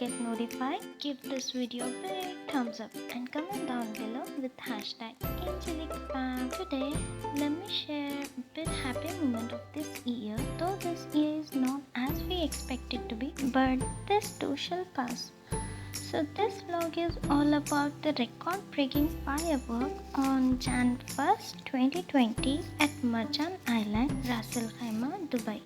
get notified, give this video a big thumbs up and comment down below with hashtag Angelic. Today, let me share a bit happy moment of this year. Though this year is not as we expect it to be, but this too shall pass. So this vlog is all about the record-breaking firework on Jan 1st, 2020 at Marjan Island, Ras Al Khaimah, Dubai.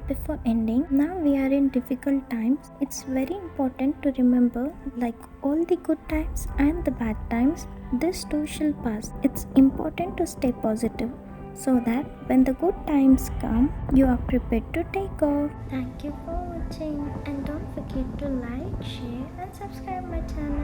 Before ending, now we are in difficult times. It's very important to remember, like all the good times and the bad times, this too shall pass. It's important to stay positive so that when the good times come, you are prepared to take off. Thank you for watching and don't forget to like, share and subscribe my channel.